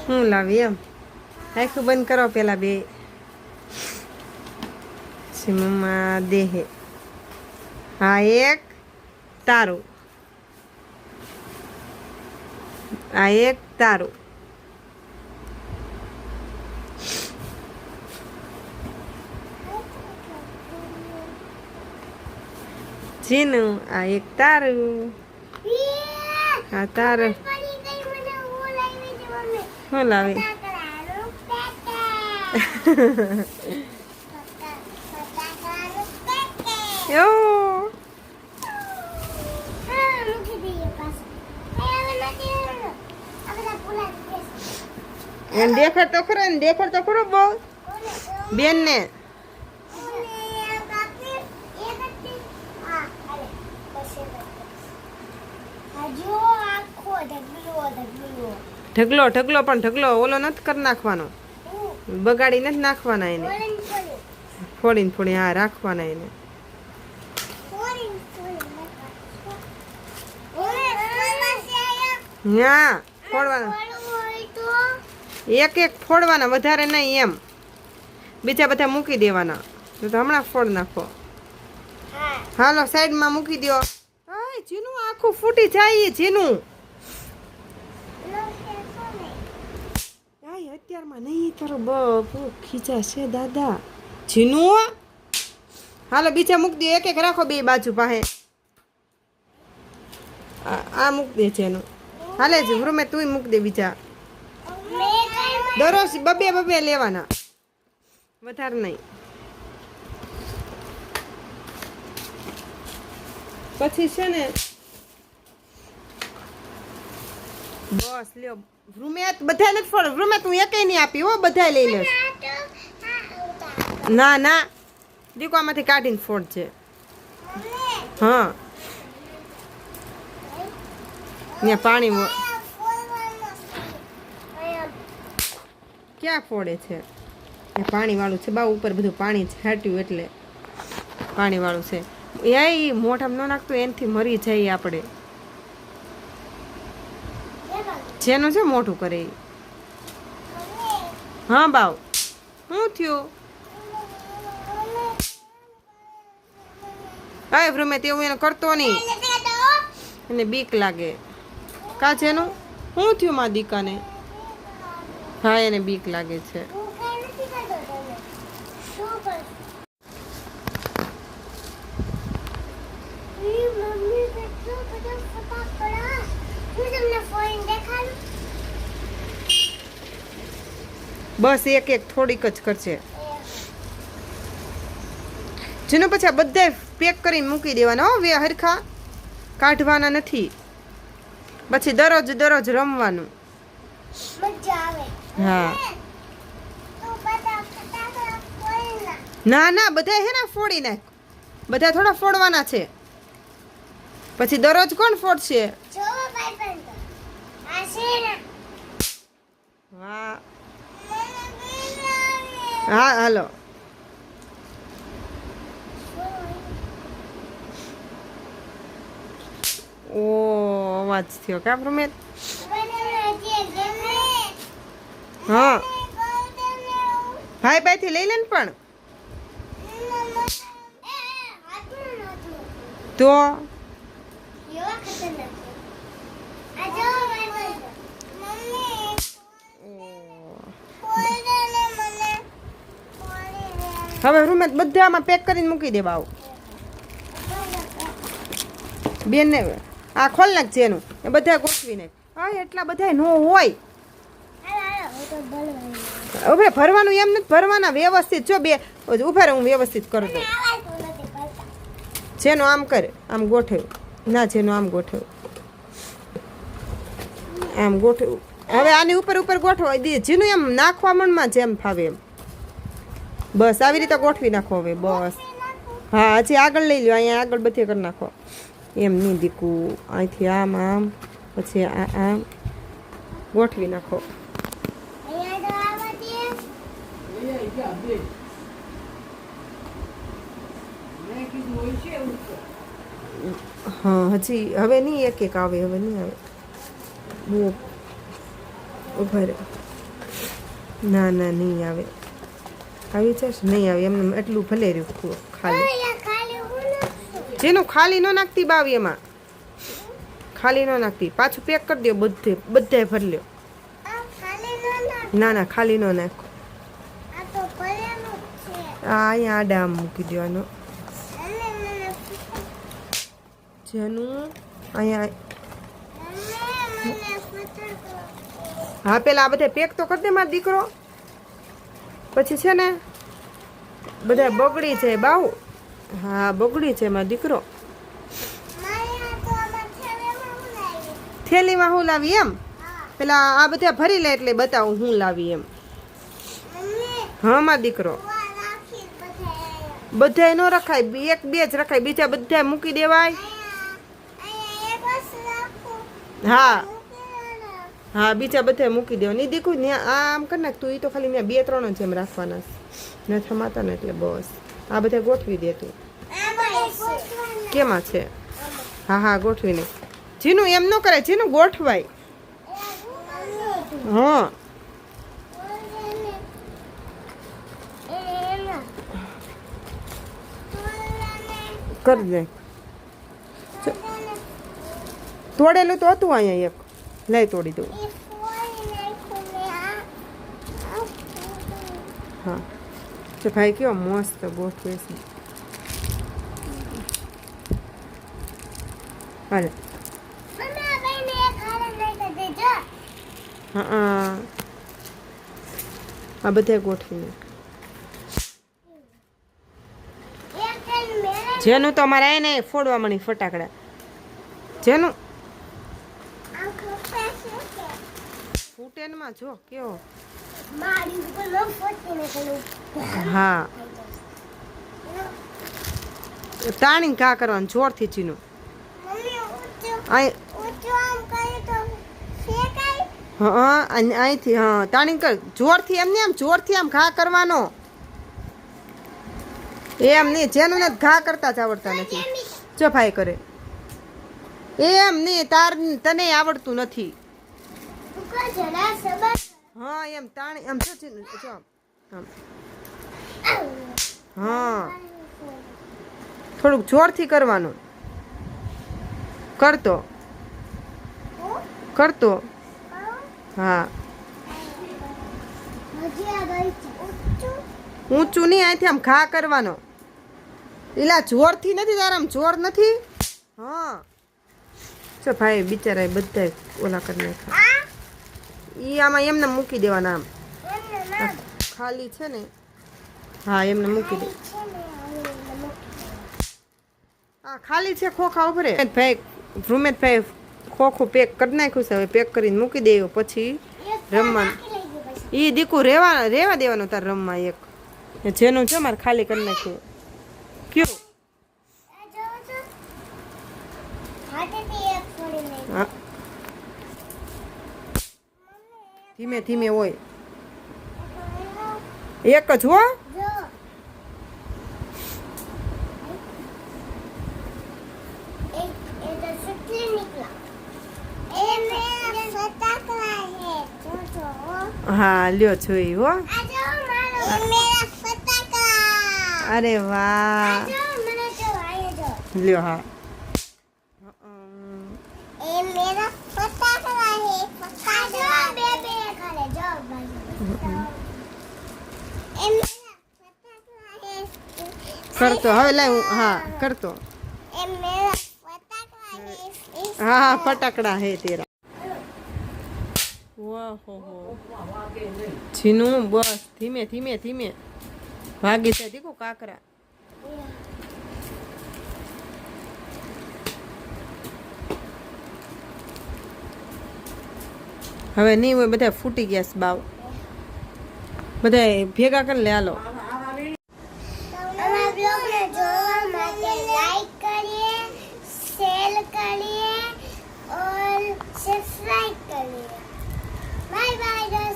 હું લાવી એમ આખું બંધ કરો પેલા બે મમ્મા દેહે હા એક તારું આ એક તારું જીનું આ એક તારું આ તારું શું લાવી દેખાડ તો ખરો ને દેખાડ તો ખરો બહુ બેન ને ઢગલો ઢગલો પણ ઢગલો ઓલો નથી કરી નાખવાનો બગાડી નથી નાખવાના એને ફોડીને ફોડી હા રાખવાના એને હા ફોડવાના એક એક ફોડવાના વધારે નહીં એમ બીજા બધા મૂકી દેવાના તો હમણાં ફોડ નાખો હાલો સાઈડમાં મૂકી દો જીનું આખું ફૂટી જાય જીનું અત્યારમાં નહીં તારો બહુ ખીચાશે દાદા જીનું હાલો બીજા મૂકી દો એક એક રાખો બે બાજુ પાસે આ મૂકી દે છે એનું હાલે છે રૂમે તું મૂકી દે બીજા દરરોજ બબે બબે લેવાના વધારે નહીં પછી છે ને બસ લ્યો રૂમે બધા નથી ફોડ રૂમે તું એકે નહીં આપી હો બધા લઈ લે ના ના દીકવામાંથી કાઢીને ફોડ છે હા ને પાણી ક્યાં ફોડે છે પાણી વાળું છે બા ઉપર બધું પાણી છાટ્યું એટલે પાણી વાળું છે એ મોઢામાં ન નાખતું એનાથી મરી જાય આપણે જેનું છે મોઢું કરે હા બાવ શું થયું હા ભ્રમે તેવું એને કરતો નહીં એને બીક લાગે કા જેનું શું થયું મા દીકાને હા એને બીક લાગે છે બસ એક એક થોડીક જ કરશે જેનો પછી આ બધા પેક કરીને મૂકી દેવાના હો વે હરખા કાઢવાના નથી પછી દરરોજ દરરોજ રમવાનું હા ના ના બધા હે ને ફોડી નાખ બધા થોડા ફોડવાના છે પછી દરરોજ કોણ ફોડશે હા હા હાલો ઓ અવાજ થયો કા પ્રમેત હા ભાઈ થી લઈ લે ને પણ તો હવે રૂમે બધામાં પેક કરીને મૂકી દે બાવ બેન ને આ ખોલ નાખ છે એનું એ બધા ગોઠવી નાખ હા એટલા બધા નો હોય હવે ભરવાનું એમ નથી ભરવાના વ્યવસ્થિત જો બે ઉભા રહે હું વ્યવસ્થિત કરી દઉં જેનો આમ કરે આમ ગોઠવ ના જેનો આમ ગોઠવ આમ ગોઠવ હવે આની ઉપર ઉપર ગોઠવા દે જેનું એમ નાખવા મનમાં જેમ ફાવે એમ બસ આવી રીતે ગોઠવી નાખો હવે બસ હા હજી આગળ લઈ લો અહીંયા આગળ બધે કરી નાખો એમ નહીં દીકું અહીંથી આમ આમ પછી આમ ગોઠવી નાખો હા હજી હવે નહીં એક એક આવે, હવે નહીં આવે. બહુ ઉભા રહે. ના ના નહીં આવે. આવી છે નહીં આવે એમને એટલું ભલે રહ્યું ખાલી. જેનું ખાલી ન નાખતી બાવી એમાં ખાલી ન નાખતી, પાછું પેક કરી દો બધે બધાય ભરી લ્યો. ના ના ખાલી ન નાખો. અહીંયા આડા આમ મૂકી દેવાનો. જેનું અહીંયા હા પેલા આ બધા પેક તો કરી દે મારો દીકરો, પછી છે ને બધા બગડી છે બાઉ. હા બગડી છે મારો દીકરો. થેલીમાં હું લાવી એમ? પેલા આ બધા ભરી લે એટલે બતાવું હું લાવી એમ. હા મારો દીકરો બધાય ન રખાય, એક બે જ રખાય, બીજા બધા મૂકી દેવાય. હા હા બીજા બધા મૂકી દેવા. નહીં દીકું ત્યાં આમ કરી નાખ તું. એ તો ખાલી ત્યાં 2-3 જ એમ રાખવાના ને થમાતા ને એટલે બસ. આ બધા ગોઠવી દે તું. કેમાં છે? હા હા ગોઠવીને. જીનું એમ ન કરે, જીનું ગોઠવાય. હા કરી દે. તોડેલું તો હતું અહીંયા એક, લઈ તોડી દઉં. હા તો ભાઈ કેવો મસ્ત ગોઠવે છે. હાલે હા આ બધા ગોઠવીને. જેનું તો અમારે એને ફોડવા મળી ફટાકડા. જેનું ફૂટેનમાં જો કેવો. હા તાણી ઘા કરવાનું જોરથી ચીનું. હા અહીંથી હા તાણી કર જોરથી. એમને એમ જોરથી આમ ઘા કરવાનો એમ નહીં. જેનું ને ઘા કરતા જ આવડતા નથી. જો ભાઈ કરે એમ નહીં. તને આવડતું નથી. હા એમ તાણી એમ જો હા થોડુંક જોરથી કરવાનું. કરતો કરતો હા ઊંચું નહીં. અહીંથી આમ ઘા કરવાનો. એલા જોરથી નથી, તારા આમ જોર નથી. હા જો ભાઈ બિચારા બધા ઓલા કરી નાખ્યા. ઈ આમાં એમને મૂકી દેવાના. આમ ખાલી છે ને હા એમને મૂકી દે. હા ખાલી છે ખોખા ઉભરે. ભાઈ રૂમેશભાઈ ખોખું પેક કરી નાખ્યું છે. હવે પેક કરીને મૂકી દેવું પછી રમવાનું. એ દીકુ રેવા દેવાનું તાર રમવા. એક જેનું છે મારે ખાલી કરી નાખ્યું. કયું હા ધીમે ધીમે હોય. એક જ હો. હા લ્યો જોઈ હો. અરે વાહ લ્યો. હા કરતો હવે લાવ. હા કરતો. હા ફટાકડા હે તેરા. વાહો જીનું બસ ધીમે ધીમે ધીમે ભાગી છે દીકુ કાકરા. હવે નહીં હોય. બધા ફૂટી ગયા છે બાવ. બધા ભેગા કરી લે. હાલો लाइक करिए, शेयर करिए और सब्सक्राइब करिए. Bye bye.